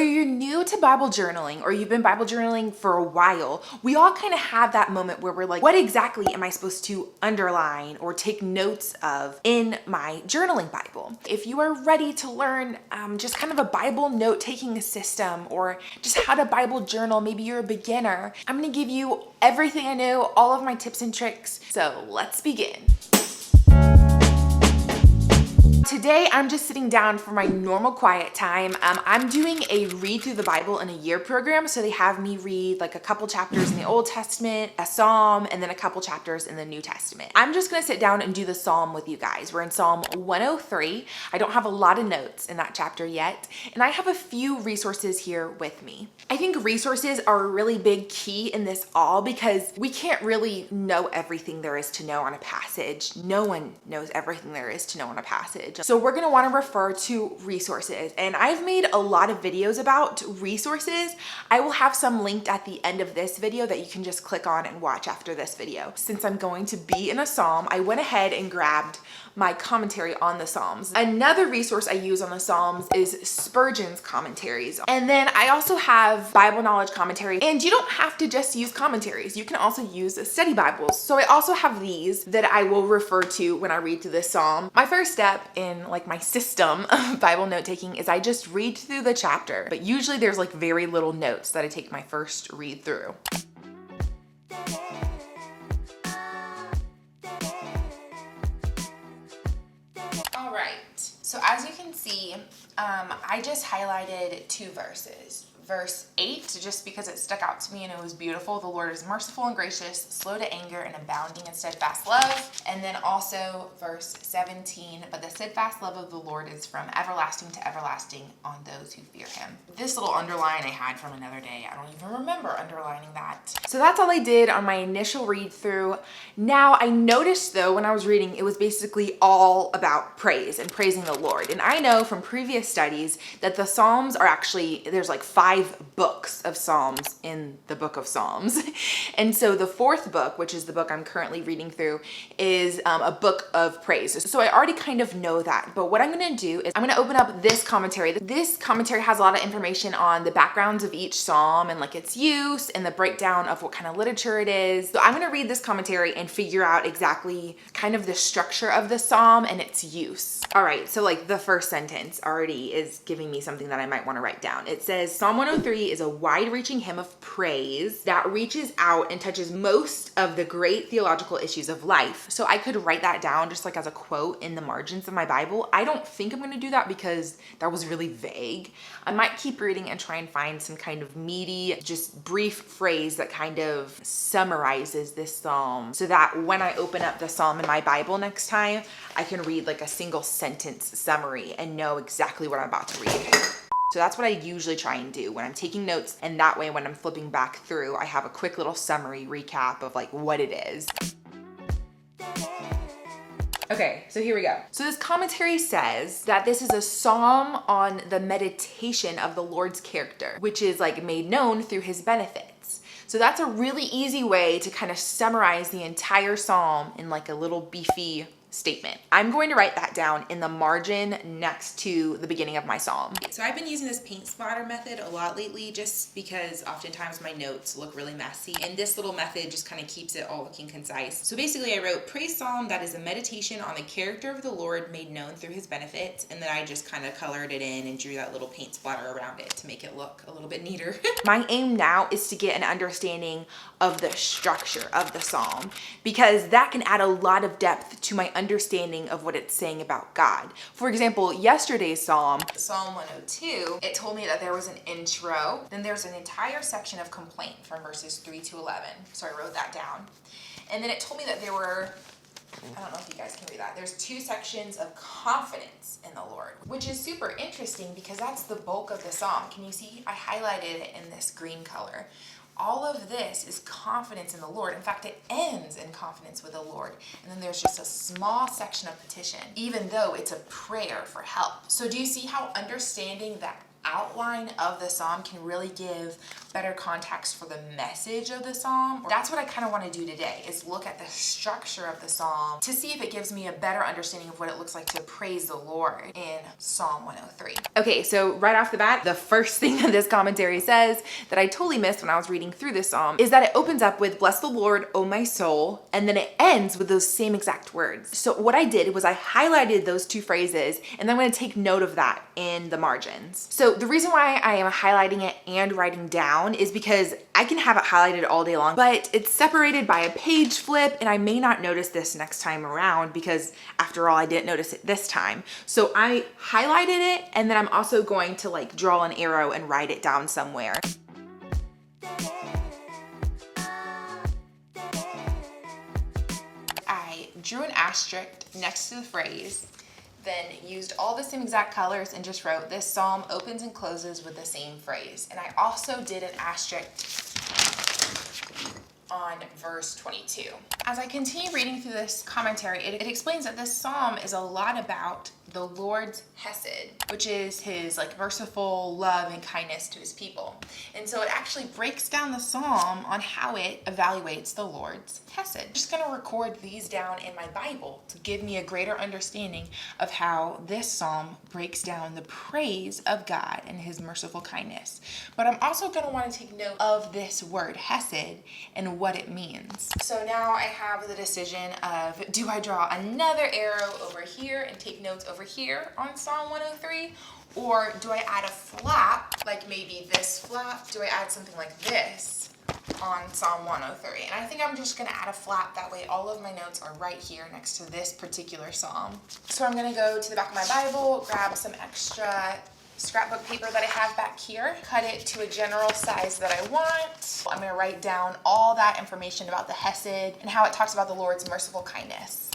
Whether you're new to Bible journaling or you've been Bible journaling for a while, we all kind of have that moment where we're like, what exactly am I supposed to underline or take notes of in my journaling Bible? If you are ready to learn just kind of a Bible note-taking system or just how to Bible journal, maybe you're a beginner, I'm gonna give you everything I know, all of my tips and tricks. So let's begin. Today, I'm just sitting down for my normal quiet time. I'm doing a read through the Bible in a year program. So they have me read like a couple chapters in the Old Testament, a Psalm, and then a couple chapters in the New Testament. I'm just gonna sit down and do the Psalm with you guys. We're in Psalm 103. I don't have a lot of notes in that chapter yet. And I have a few resources here with me. I think resources are a really big key in this all because we can't really know everything there is to know on a passage. No one knows everything there is to know on a passage. So we're gonna wanna refer to resources. And I've made a lot of videos about resources. I will have some linked at the end of this video that you can just click on and watch after this video. Since I'm going to be in a Psalm, I went ahead and grabbed my commentary on the Psalms. Another resource I use on the Psalms is Spurgeon's commentaries. And then I also have Bible knowledge commentaries. And you don't have to just use commentaries. You can also use study Bibles. So I also have these that I will refer to when I read through this Psalm. My first step in like my system of Bible note taking is I just read through the chapter. But usually there's like very little notes that I take my first read through. So as you can see, I just highlighted two verses. Verse 8, just because it stuck out to me and it was beautiful. The Lord is merciful and gracious, slow to anger and abounding in steadfast love. And then also verse 17, but the steadfast love of the Lord is from everlasting to everlasting on those who fear him. This little underline I had from another day. I don't even remember underlining that. So that's all I did on my initial read through. Now I noticed though when I was reading, it was basically all about praise and praising the Lord. And I know from previous studies that the Psalms are actually, there's like 5 books of Psalms in the book of Psalms. And so the fourth book, which is the book I'm currently reading through, is a book of praise. So I already kind of know that. But what I'm going to do is I'm going to open up this commentary. This commentary has a lot of information on the backgrounds of each Psalm and like its use and the breakdown of what kind of literature it is. So I'm going to read this commentary and figure out exactly kind of the structure of the Psalm and its use. All right, so like the first sentence already is giving me something that I might want to write down. It says, Psalm 103 is a wide-reaching hymn of praise that reaches out and touches most of the great theological issues of life. So I could write that down just like as a quote in the margins of my Bible. I don't think I'm going to do that because that was really vague. I might keep reading and try and find some kind of meaty, just brief phrase that kind of summarizes this psalm so that when I open up the psalm in my Bible next time, I can read like a single sentence summary and know exactly what I'm about to read. So that's what I usually try and do when I'm taking notes, and that way when I'm flipping back through, I have a quick little summary recap of like what it is. Okay, so here we go. So this commentary says that this is a psalm on the meditation of the Lord's character, which is like made known through his benefits. So that's a really easy way to kind of summarize the entire psalm in like a little beefy statement. I'm going to write that down in the margin next to the beginning of my psalm. So I've been using this paint splatter method a lot lately just because oftentimes my notes look really messy, and this little method just kind of keeps it all looking concise. So basically I wrote praise psalm that is a meditation on the character of the Lord made known through his benefits, and then I just kind of colored it in and drew that little paint splatter around it to make it look a little bit neater. My aim now is to get an understanding of the structure of the psalm because that can add a lot of depth to my understanding of what it's saying about God. For example, yesterday's Psalm 102, it told me that there was an intro, then there's an entire section of complaint from verses 3 to 11. So I wrote that down. And then it told me that there were, I don't know if you guys can read that, there's 2 sections of confidence in the Lord, which is super interesting because that's the bulk of the Psalm. Can you see? I highlighted it in this green color. All of this is confidence in the Lord. In fact, it ends in confidence with the Lord. And then there's just a small section of petition, even though it's a prayer for help. So do you see how understanding that outline of the psalm can really give better context for the message of the psalm. That's what I kind of want to do today, is look at the structure of the psalm to see if it gives me a better understanding of what it looks like to praise the Lord in Psalm 103. Okay, so right off the bat, the first thing that this commentary says that I totally missed when I was reading through this psalm is that it opens up with "Bless the Lord, O my soul," and then it ends with those same exact words. So what I did was I highlighted those two phrases, and then I'm going to take note of that in the margins. So the reason why I am highlighting it and writing down is because I can have it highlighted all day long, but it's separated by a page flip, and I may not notice this next time around because after all, I didn't notice it this time. So I highlighted it, and then I'm also going to like draw an arrow and write it down somewhere. I drew an asterisk next to the phrase, then used all the same exact colors and just wrote, "This psalm opens and closes with the same phrase." And I also did an asterisk on verse 22. As I continue reading through this commentary, it explains that this psalm is a lot about the Lord's hesed, which is his like merciful love and kindness to his people. And so it actually breaks down the psalm on how it evaluates the Lord's hesed. I'm just gonna record these down in my Bible to give me a greater understanding of how this psalm breaks down the praise of God and his merciful kindness. But I'm also gonna wanna take note of this word hesed and what it means. So now I have the decision of, do I draw another arrow over here and take notes over here on Psalm 103? Or do I add a flap, like maybe this flap? Do I add something like this on Psalm 103? And I think I'm just gonna add a flap, that way all of my notes are right here next to this particular psalm. So I'm gonna go to the back of my Bible, grab some extra scrapbook paper that I have back here, cut it to a general size that I want. I'm gonna write down all that information about the hesed and how it talks about the Lord's merciful kindness.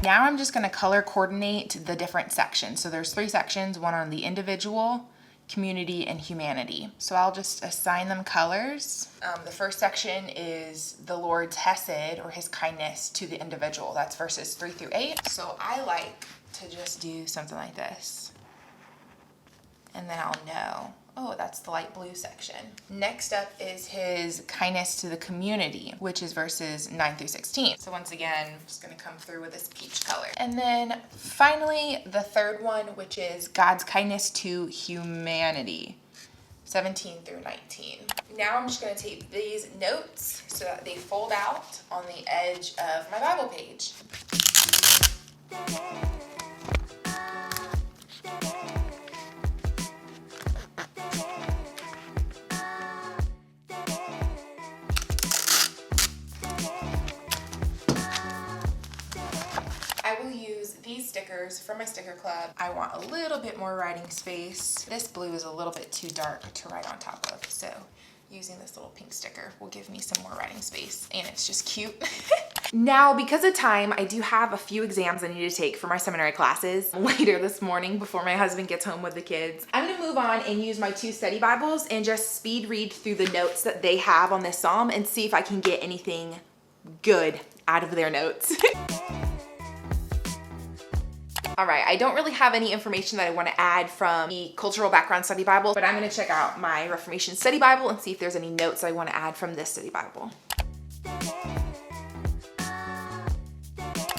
Now I'm just gonna color coordinate the different sections. So there's 3 sections, one on the individual, community, and humanity. So I'll just assign them colors. The first section is the Lord's hesed, or his kindness to the individual. That's verses 3 through 8. So I like to just do something like this. And then I'll know, oh, that's the light blue section. Next up is his kindness to the community, which is verses 9 through 16. So once again, I'm just gonna come through with this peach color. And then finally, the third one, which is God's kindness to humanity, 17 through 19. Now I'm just gonna take these notes so that they fold out on the edge of my Bible page. I will use these stickers from my sticker club. I want a little bit more writing space. This blue is a little bit too dark to write on top of, so using this little pink sticker will give me some more writing space, and it's just cute. Now, because of time, I do have a few exams I need to take for my seminary classes later this morning before my husband gets home with the kids. I'm gonna move on and use my 2 study Bibles and just speed read through the notes that they have on this psalm and see if I can get anything good out of their notes. All right, I don't really have any information that I want to add from the Cultural Background Study Bible, but I'm going to check out my Reformation Study Bible and see if there's any notes I want to add from this study Bible.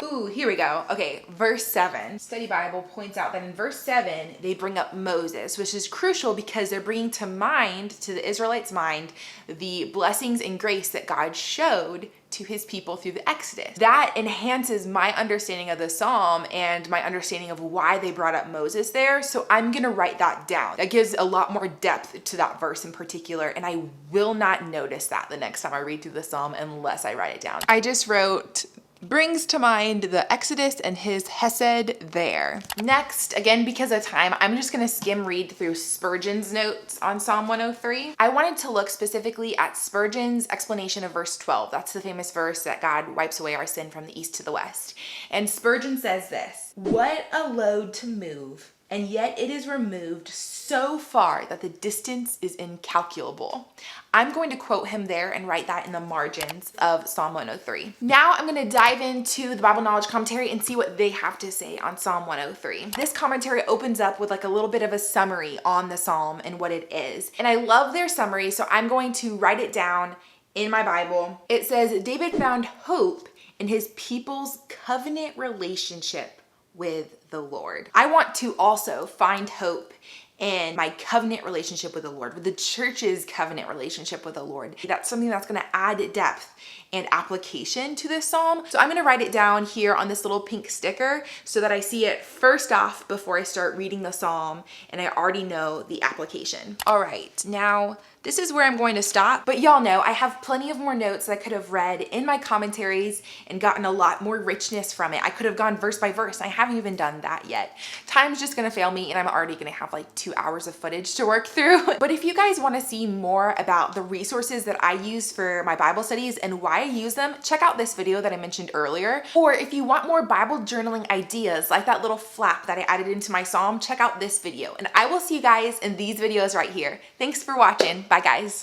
Ooh, here we go. Okay, verse 7. Study Bible points out that in verse 7, they bring up Moses, which is crucial because they're bringing to mind, to the Israelites' mind, the blessings and grace that God showed to his people through the Exodus. That enhances my understanding of the psalm and my understanding of why they brought up Moses there. So I'm gonna write that down. That gives a lot more depth to that verse in particular, and I will not notice that the next time I read through the psalm unless I write it down. I just wrote, brings to mind the Exodus and his hesed there. Next, again, because of time, I'm just gonna skim read through Spurgeon's notes on Psalm 103. I wanted to look specifically at Spurgeon's explanation of verse 12. That's the famous verse that God wipes away our sin from the east to the west. And Spurgeon says this, "What a load to move and yet it is removed so far that the distance is incalculable. I'm going to quote him there and write that in the margins of Psalm 103. Now I'm going to dive into the Bible Knowledge Commentary and see what they have to say on Psalm 103. This commentary opens up with like a little bit of a summary on the psalm and what it is. And I love their summary, so I'm going to write it down in my Bible. It says, David found hope in his people's covenant relationship with the Lord. I want to also find hope in my covenant relationship with the Lord, with the church's covenant relationship with the Lord. That's something that's going to add depth and application to this psalm. So I'm going to write it down here on this little pink sticker so that I see it first off before I start reading the psalm and I already know the application. All right, now this is where I'm going to stop, but y'all know I have plenty of more notes that I could have read in my commentaries and gotten a lot more richness from it. I could have gone verse by verse, and I haven't even done that yet. Time's just gonna fail me, and I'm already gonna have like 2 hours of footage to work through. But if you guys wanna see more about the resources that I use for my Bible studies and why I use them, check out this video that I mentioned earlier. Or if you want more Bible journaling ideas, like that little flap that I added into my psalm, check out this video. And I will see you guys in these videos right here. Thanks for watching. Bye guys.